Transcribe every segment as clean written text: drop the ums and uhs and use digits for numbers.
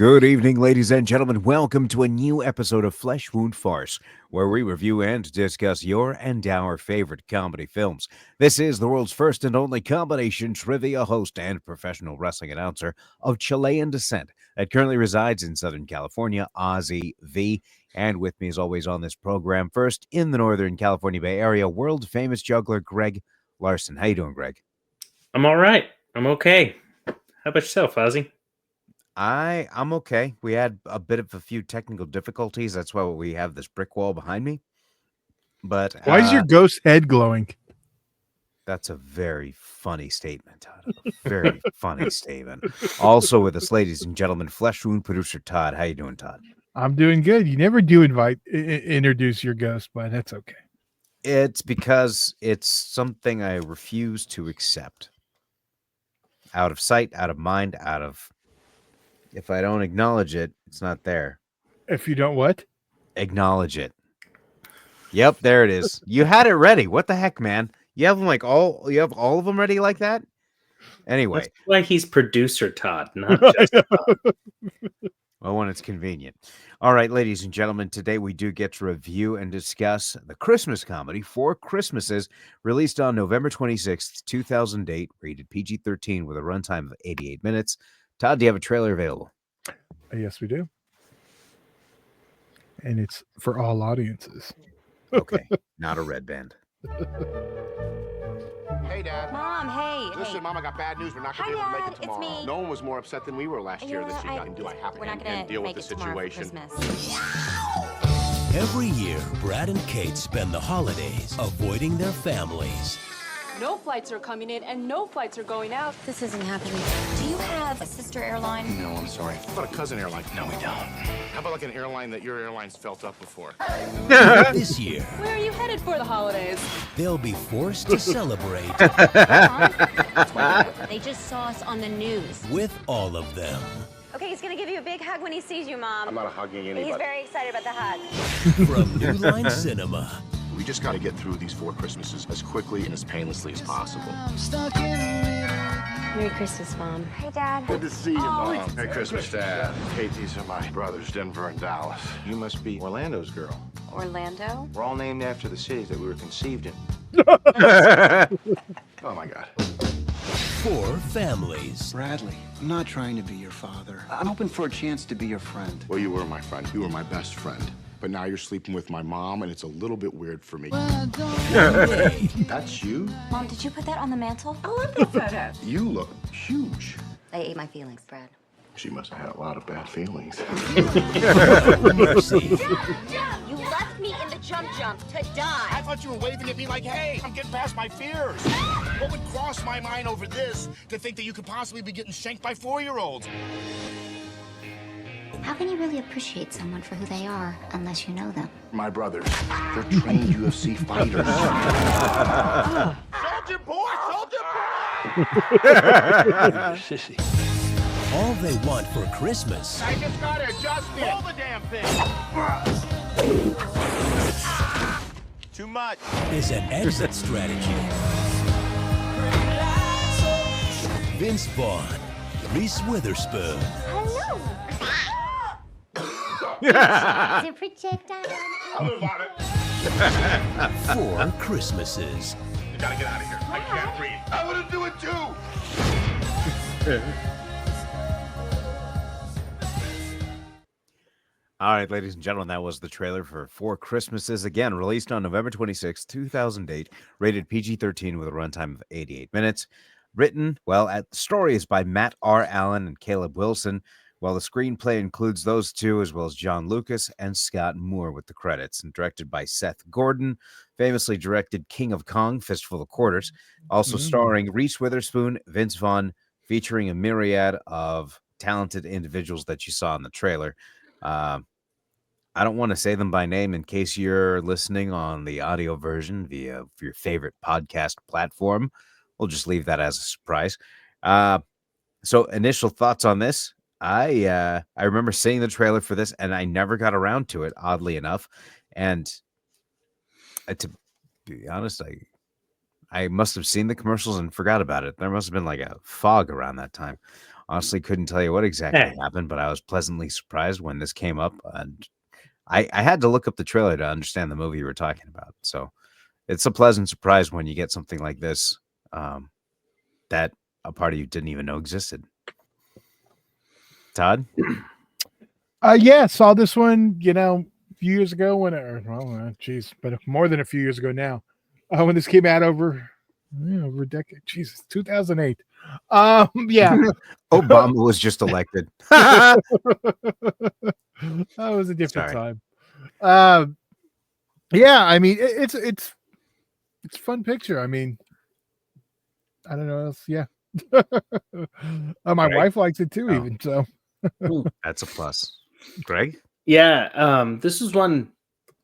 Good evening, ladies and gentlemen. Welcome to a new episode of Flesh Wound Farce, where we review and discuss your and our favorite comedy films. This is the world's first and only combination trivia host and professional wrestling announcer of Chilean descent that currently resides in Southern California, Ozzy V. And with me, as always, on this program, first in the Northern California Bay Area, world-famous juggler Greg Larson. How you doing, Greg? I'm all right. I'm okay. How about yourself, Ozzy? I'm okay. We had a bit of a few technical difficulties. That's why we have this brick wall behind me. But why is your ghost head glowing? That's a very funny statement, Todd. A very funny statement. Also with us, ladies and gentlemen, Flesh Wound producer Todd. How you doing, Todd? I'm doing good. You never do introduce your ghost, but that's okay. It's because it's something I refuse to accept. Out of sight, out of mind, out of... If I don't acknowledge it, it's not there. If you don't what? Acknowledge it. Yep, there it is. You had it ready. What the heck, man? You have them you have all of them ready like that? Anyway. That's why he's producer Todd, not just Todd. Well, when it's convenient. All right, ladies and gentlemen, today we do get to review and discuss the Christmas comedy, Four Christmases, released on November 26th, 2008, rated PG-13 with a runtime of 88 minutes. Todd, do you have a trailer available? Yes, we do. And it's for all audiences. Okay, not a red band. Hey, Dad. Mom, hey. Listen, Mom, I got bad news. We're not going to be able to make it tomorrow. It's me. No one was more upset than we were last year. This year, nothing do I have We're not to gonna deal with make the it tomorrow for situation. Christmas. Every year, Brad and Kate spend the holidays avoiding their families. No flights are coming in and no flights are going out. This isn't happening. Do you have a sister airline? No, I'm sorry. How about a cousin airline? No, we don't. How about like an airline that your airline's felt up before? This year, Where are you headed for the holidays? they'll be forced to celebrate They just saw us on the news. with all of them. Okay, he's gonna give you a big hug when he sees you, Mom. I'm not hugging anybody. He's very excited about the hug. From New Line Cinema, We just got to get through these 4 Christmases as quickly and as painlessly as possible. Merry Christmas, Mom. Hey, Dad. Good to see you, Mom. Merry Christmas, Dad. Kate, these are my brothers, Denver and Dallas. You must be Orlando's girl. Orlando? We're all named after the cities that we were conceived in. Oh, my God. 4 families, Bradley, I'm not trying to be your father. I'm hoping for a chance to be your friend. Well, you were my friend. You were my best friend. But now you're sleeping with my mom, and it's a little bit weird for me. That's you? Mom, did you put that on the mantle? I love the photo. You look huge. I ate my feelings, Brad. She must have had a lot of bad feelings. Mercy, You left me in the jump to die. I thought you were waving at me like, hey, I'm getting past my fears. What would cross my mind over this to think that you could possibly be getting shanked by 4-year-olds? How can you really appreciate someone for who they are unless you know them? My brothers, they're trained UFC fighters. Soldier boy, soldier boy! Sissy. all they want for Christmas I just got to adjust it. Hold the damn thing. Too much. is an exit strategy. Vince Vaughn, Reese Witherspoon, Hello. The projectile. I'll move on it. 4 Christmases. You gotta get out of here. I can't breathe. I want to do it too. All right, ladies and gentlemen, that was the trailer for Four Christmases, again, released on November 26, 2008, rated PG-13 with a runtime of 88 minutes. Written, the story is by Matt R. Allen and Caleb Wilson, while the screenplay includes those two, as well as John Lucas and Scott Moore with the credits, and directed by Seth Gordon, famously directed King of Kong, Fistful of Quarters, also starring Reese Witherspoon, Vince Vaughn, featuring a myriad of talented individuals that you saw in the trailer. I don't want to say them by name in case you're listening on the audio version via your favorite podcast platform. We'll just leave that as a surprise. So initial thoughts on this. I remember seeing the trailer for this and I never got around to it, oddly enough. And to be honest, I must have seen the commercials and forgot about it. There must have been like a fog around that time. Honestly, couldn't tell you what exactly happened, but I was pleasantly surprised when this came up, and I had to look up the trailer to understand the movie you were talking about. So it's a pleasant surprise when you get something like this that a part of you didn't even know existed. Todd? Yeah, saw this one, a few years ago but more than a few years ago now. When this came out over a decade. Jesus, 2008. Yeah. Obama was just elected. That was a different time. Yeah, I mean, it's a fun picture. I mean, I don't know what else. Yeah. My wife likes it too, even so. That's a plus. Greg? Yeah, this is one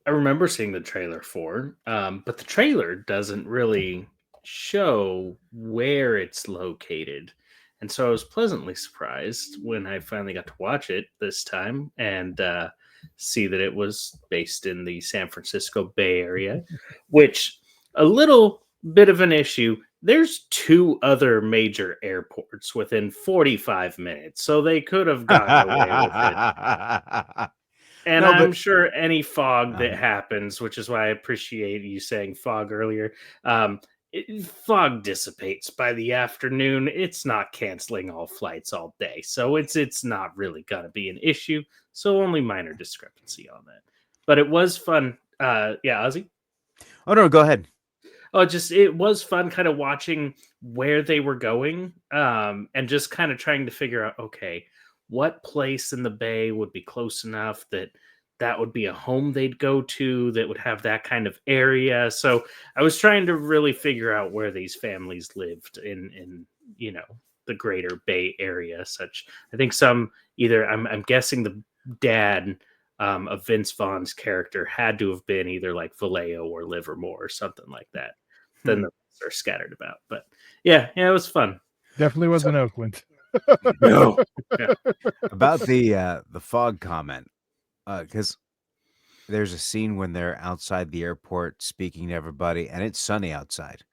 I remember seeing the trailer for, but the trailer doesn't really show where it's located. And so I was pleasantly surprised when I finally got to watch it this time and see that it was based in the San Francisco Bay Area, which a little bit of an issue. There's 2 other major airports within 45 minutes, so they could have gotten away with it. And No, I'm but- sure any fog that happens, which is why I appreciate you saying fog earlier, fog dissipates by the afternoon. It's not canceling all flights all day, so it's not really gonna be an issue. So only minor discrepancy on that, but it was fun. Yeah, Ozzy. Oh no, go ahead. Oh, it was fun kind of watching where they were going, and just kind of trying to figure out, okay, what place in the Bay would be close enough that would be a home they'd go to that would have that kind of area. So I was trying to really figure out where these families lived in the greater Bay Area. Such, I think some either I'm guessing the dad of Vince Vaughn's character had to have been either like Vallejo or Livermore or something like that. Then the rest are scattered about. But yeah, it was fun. Definitely wasn't Oakland. No. Yeah. About the fog comment, because there's a scene when they're outside the airport speaking to everybody, and it's sunny outside.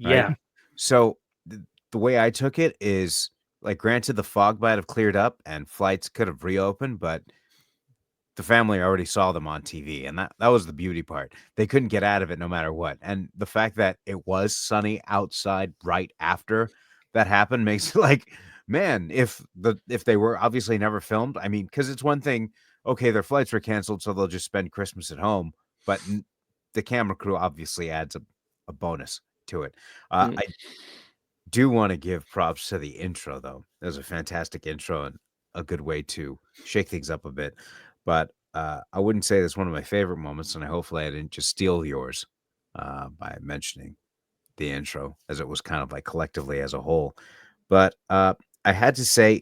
Right? Yeah. So the way I took it is, like, granted, the fog might have cleared up and flights could have reopened, but the family already saw them on TV, and that was the beauty part. They couldn't get out of it no matter what. And the fact that it was sunny outside right after that happened makes it like, man, if they were obviously never filmed, I mean, because it's one thing, okay, their flights were canceled, so they'll just spend Christmas at home, but the camera crew obviously adds a bonus to it. I do want to give props to the intro, though. It was a fantastic intro and a good way to shake things up a bit. But I wouldn't say that's one of my favorite moments, and hopefully I didn't just steal yours by mentioning the intro, as it was kind of like collectively as a whole. But I had to say,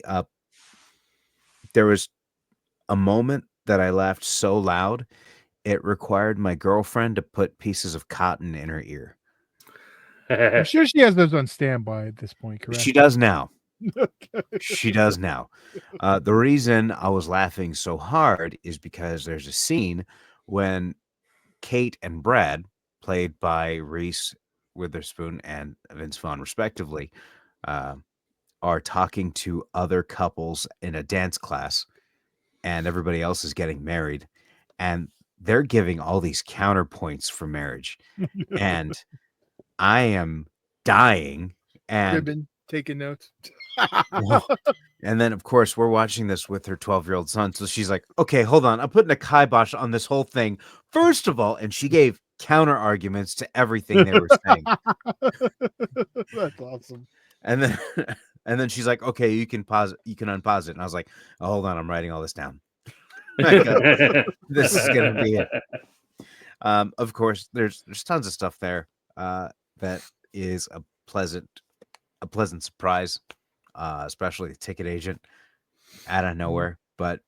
there was a moment that I laughed so loud, it required my girlfriend to put pieces of cotton in her ear. I'm sure she has those on standby at this point, correct? She does now. She does now. The reason I was laughing so hard is because there's a scene when Kate and Brad, played by Reese Witherspoon and Vince Vaughn, respectively, are talking to other couples in a dance class, and everybody else is getting married, and they're giving all these counterpoints for marriage, and I am dying. And Ribbon, taking notes. And then, of course, we're watching this with her 12-year-old son. So she's like, okay, hold on. I'm putting a kibosh on this whole thing. First of all, and she gave counter arguments to everything they were saying. That's awesome. And then she's like, okay, you can pause it. You can unpause it. And I was like, oh, hold on. I'm writing all this down. This is going to be it. Of course, there's tons of stuff there that is a pleasant surprise. Especially the ticket agent out of nowhere. But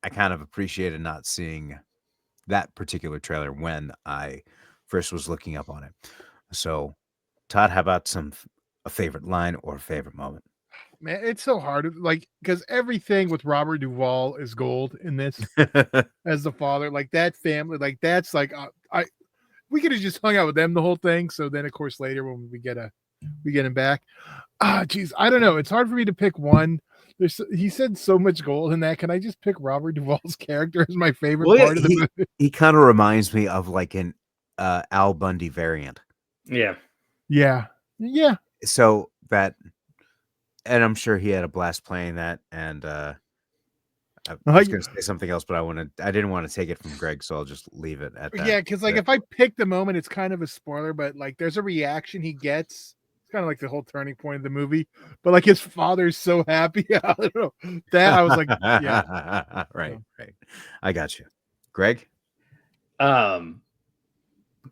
I kind of appreciated not seeing that particular trailer when I first was looking up on it. So, Todd, how about a favorite line or a favorite moment? Man, it's so hard, like, because everything with Robert Duvall is gold in this as the father. Like, that family, like, that's like, we could have just hung out with them the whole thing. So then, of course, later when we get him back, Geez, I don't know. It's hard for me to pick one. He said so much gold in that. Can I just pick Robert Duvall's character as my favorite Well, part of the movie? he kind of reminds me of like an Al Bundy variant. Yeah. Yeah. So that, and I'm sure he had a blast playing that. And I was going to say something else, but I didn't want to take it from Greg, so I'll just leave it at that. Yeah, because like if I pick the moment, it's kind of a spoiler, but like there's a reaction he gets. It's kind of like the whole turning point of the movie. But like his father's so happy. I don't know. That I was like, yeah. Right. I got you. Greg?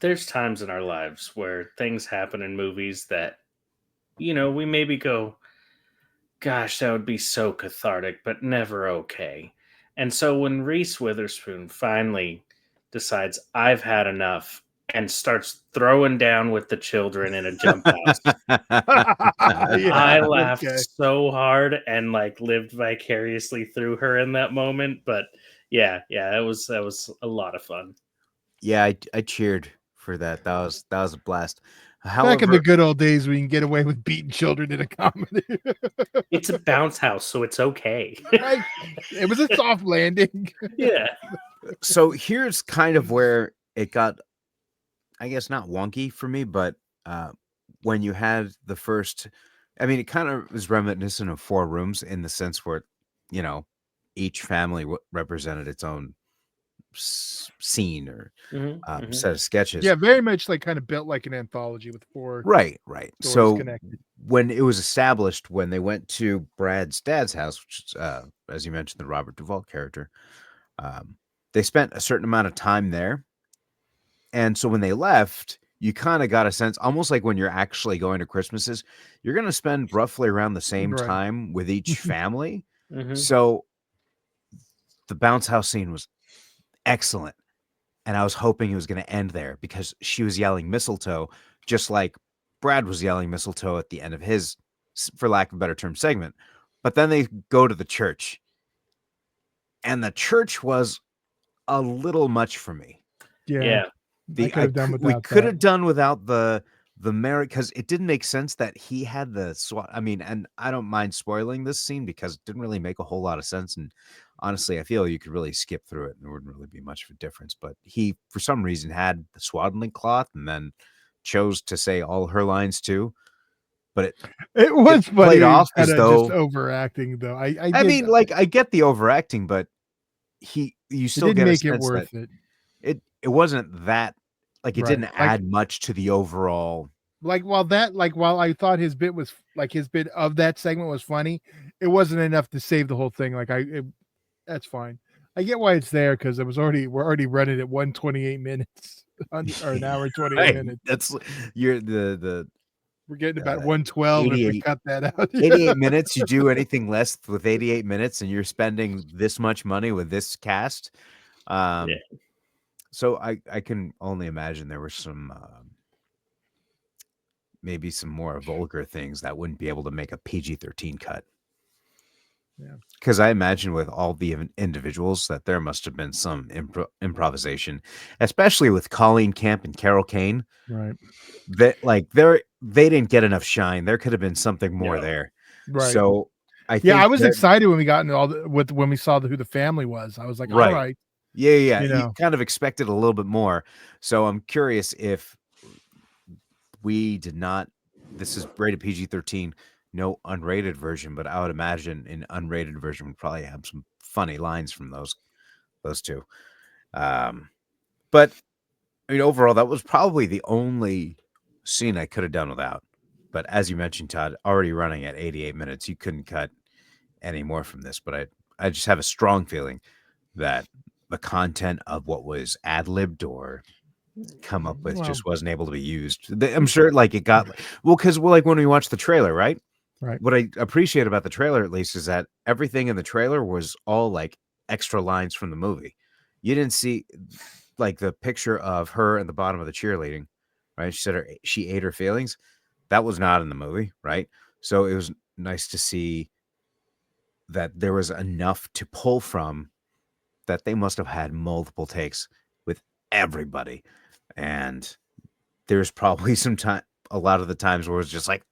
There's times in our lives where things happen in movies that, we maybe go, gosh, that would be so cathartic, but never okay. And so when Reese Witherspoon finally decides I've had enough and starts throwing down with the children in a jump house, I laughed so hard and like lived vicariously through her in that moment. But yeah, that was a lot of fun. Yeah, I cheered for that. That was a blast. Back in the good old days, we can get away with beating children in a comedy. It's a bounce house, so it's okay. It was a soft landing. Yeah. So here's kind of where it got, I guess, not wonky for me, but when you had the first, I mean, it kind of was reminiscent of Four Rooms in the sense where, each family represented its own scene or set of sketches. Yeah, very much like kind of built like an anthology with four. Right. So connected. When it was established, when they went to Brad's dad's house, which is, as you mentioned, the Robert Duvall character, they spent a certain amount of time there. And so when they left, you kind of got a sense, almost like when you're actually going to Christmases, you're going to spend roughly around the same time with each family. So the bounce house scene was excellent. And I was hoping it was going to end there because she was yelling mistletoe, just like Brad was yelling mistletoe at the end of his, for lack of a better term, segment. But then they go to the church. And the church was a little much for me. Yeah. We could have done without the merit, because it didn't make sense that he had the SWAT. I mean, and I don't mind spoiling this scene because it didn't really make a whole lot of sense. And honestly, I feel you could really skip through it and there wouldn't really be much of a difference. But he, for some reason, had the swaddling cloth and then chose to say all her lines too. But it was played off as though just overacting, though. I mean, like, I get the overacting, but you still didn't get make it worth it. It wasn't that, like, it didn't add much to the overall. While I thought his bit of that segment was funny, it wasn't enough to save the whole thing. That's fine. I get why it's there because we're already running at 128 minutes or an hour 28 minutes. That's we're getting about 112 if we cut that out. 88 minutes. You do anything less with 88 minutes, and you're spending this much money with this cast. So I can only imagine there were some maybe some more vulgar things that wouldn't be able to make a PG-13 cut. Yeah, because I imagine with all the individuals that there must have been some improvisation, especially with Colleen Camp and Carol Kane. Right. That they didn't get enough shine. There could have been something more there. Right. So I think I was excited when we got into when we saw who the family was. I was like, all right. Yeah. You kind of expected a little bit more. So I'm curious if we did not. This is rated PG-13. No unrated version, but I would imagine an unrated version would probably have some funny lines from those two. But I mean, overall, that was probably the only scene I could have done without. But as you mentioned, Todd, already running at 88 minutes, you couldn't cut any more from this. But I just have a strong feeling that the content of what was ad-libbed or come up with just wasn't able to be used. I'm sure it got because when we watched the trailer, right? Right. What I appreciate about the trailer, at least, is that everything in the trailer was all extra lines from the movie. You didn't see the picture of her at the bottom of the cheerleading, right? She said she ate her feelings. That was not in the movie, right? So it was nice to see that there was enough to pull from, that they must have had multiple takes with everybody. And there's probably some time. a lot of the times where it's just like,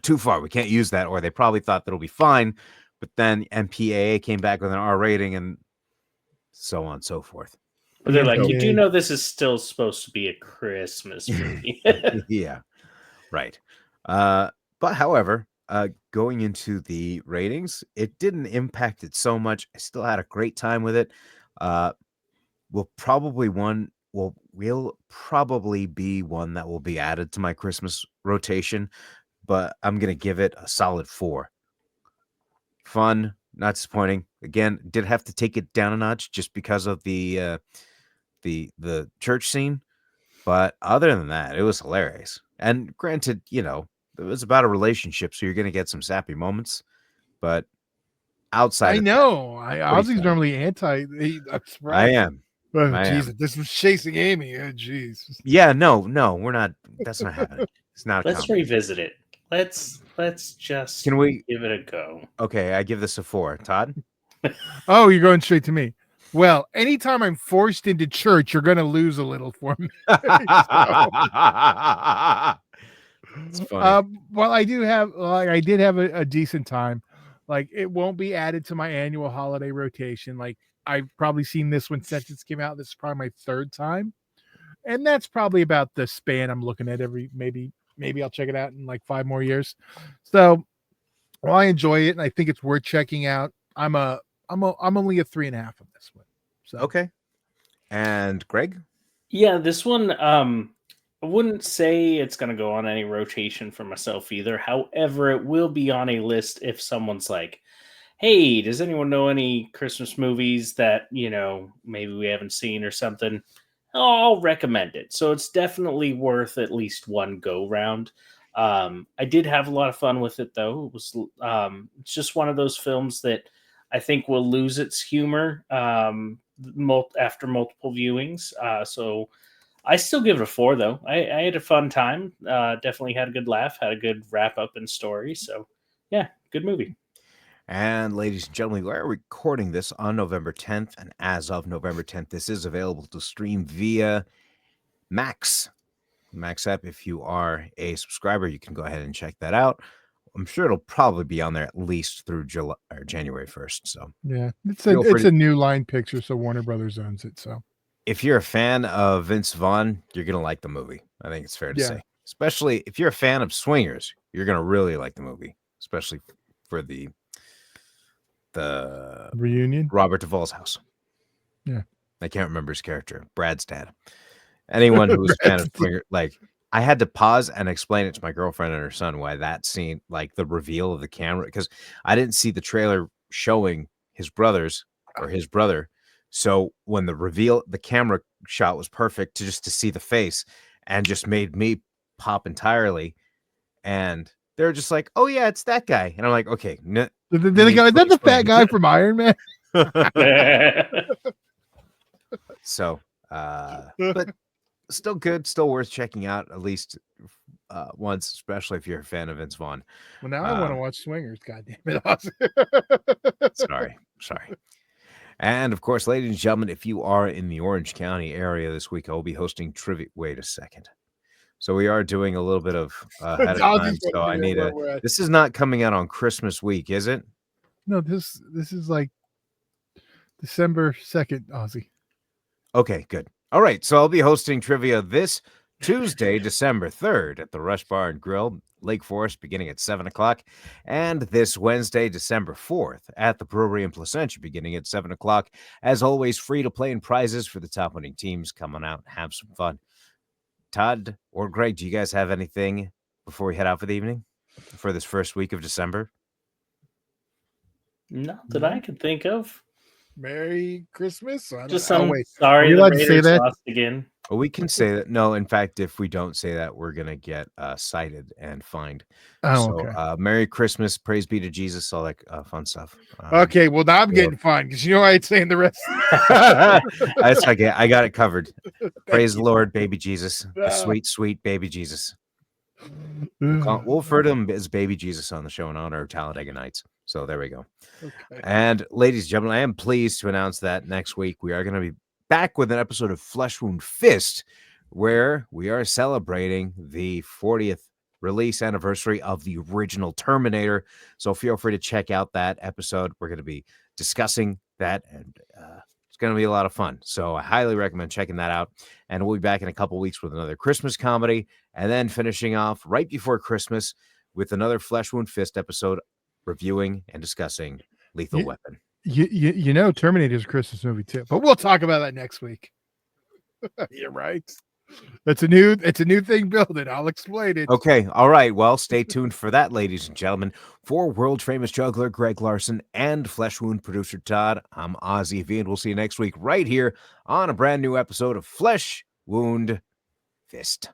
too far. We can't use that. Or they probably thought that'll be fine. But then MPAA came back with an R rating and so on and so forth. But they're like, you do Yeah. know this is still supposed to be a Christmas movie. Yeah, right. But however, going into the ratings, it didn't impact it so much. I still had a great time with it. Will probably be one that will be added to my Christmas rotation, but I'm gonna give it a solid 4. Fun, not disappointing. Again, did have to take it down a notch just because of the church scene, but other than that, it was hilarious. And granted, it was about a relationship, so you're gonna get some sappy moments, but outside I of know. pretty Ozzy's fun. normally anti. That's right. I am. Oh, I Jesus, am. this was chasing Amy. Oh, jeez. Yeah, no, we're not. That's not happening. It's not. Let's comedy. revisit it. Let's just Can we? give it a go. Okay, I give this a 4. Todd. Oh, you're going straight to me. Well, anytime I'm forced into church, you're going to lose a little for me. It's funny. Well, I did have a decent time. Like, it won't be added to my annual holiday rotation. Like, I've probably seen this one since it came out. This is probably my 3rd time, and that's probably about the span I'm looking at. Maybe I'll check it out in like 5 more years. So, well, I enjoy it, and I think it's worth checking out. I'm only a 3.5 on this one. So Okay. And Greg? Yeah, this one, I wouldn't say it's going to go on any rotation for myself either. However, it will be on a list if someone's like, hey, does anyone know any Christmas movies that, maybe we haven't seen or something? I'll recommend it. So it's definitely worth at least one go round. I did have a lot of fun with it, though. It was it's just one of those films that I think will lose its humor after multiple viewings. So I still give it a 4, though. I had a fun time. Definitely had a good laugh, had a good wrap up and story. So, yeah, good movie. And ladies and gentlemen, we are recording this on November 10th. And as of November 10th, this is available to stream via Max app. If you are a subscriber, you can go ahead and check that out. I'm sure it'll probably be on there at least through January 1st. So yeah, it's a new line picture, so Warner Brothers owns it. So if you're a fan of Vince Vaughn, you're gonna like the movie. I think it's fair to say. Especially if you're a fan of Swingers, you're gonna really like the movie, especially for the reunion. Robert Duvall's house. Yeah, I can't remember his character. Brad's dad. Anyone who's a fan of Swinger, like, I had to pause and explain it to my girlfriend and her son why that scene, like the reveal of the camera, because I didn't see the trailer showing his brother. So when the camera shot was perfect to see the face and just made me pop entirely. And they're just like, oh yeah, it's that guy. And I'm like, okay. Did they go, is that the fat guy from Iron Man? So, but still good, still worth checking out at least once, especially if you're a fan of Vince Vaughn. Well, now I want to watch Swingers. God damn it. Sorry. And of course, ladies and gentlemen, if you are in the Orange County area this week, I will be hosting trivia. Wait a second. So we are doing a little bit of ahead of time. So I need this is not coming out on Christmas week, is it? No, this is like December 2nd, Ozzy. Okay, good. All right. So I'll be hosting trivia this Tuesday, December 3rd at the Rush Bar and Grill, Lake Forest, beginning at 7 o'clock. And this Wednesday, December 4th at the Brewery in Placentia, beginning at 7 o'clock. As always, free to play and prizes for the top winning teams. Come on out and have some fun. Todd or Greg, do you guys have anything before we head out for the evening for this first week of December? Not that I can think of. Merry Christmas. Just sorry the Raiders lost again. Well, we can say that. No, in fact, if we don't say that, we're going to get cited and fined. Okay. Merry Christmas. Praise be to Jesus. All that fun stuff. Okay. Well, now I'm getting fined because I ain't saying the rest. That's okay. I got it covered. Praise the Lord, baby Jesus. The sweet, sweet baby Jesus. We'll refer to him as baby Jesus on the show in honor of Talladega Nights. So there we go. Okay. And ladies and gentlemen, I am pleased to announce that next week we are going to be back with an episode of Flesh Wound Fist, where we are celebrating the 40th release anniversary of the original Terminator. So feel free to check out that episode. We're going to be discussing that, and it's going to be a lot of fun. So I highly recommend checking that out. And we'll be back in a couple weeks with another Christmas comedy, and then finishing off right before Christmas with another Flesh Wound Fist episode, reviewing and discussing Lethal Weapon. You know, Terminator's a Christmas movie too, but we'll talk about that next week. You're right. It's a new thing building. I'll explain it. Okay. All right. Well, stay tuned for that, ladies and gentlemen. For world famous juggler Greg Larson and Flesh Wound producer Todd, I'm Ozzy V, and we'll see you next week right here on a brand new episode of Flesh Wound Fist.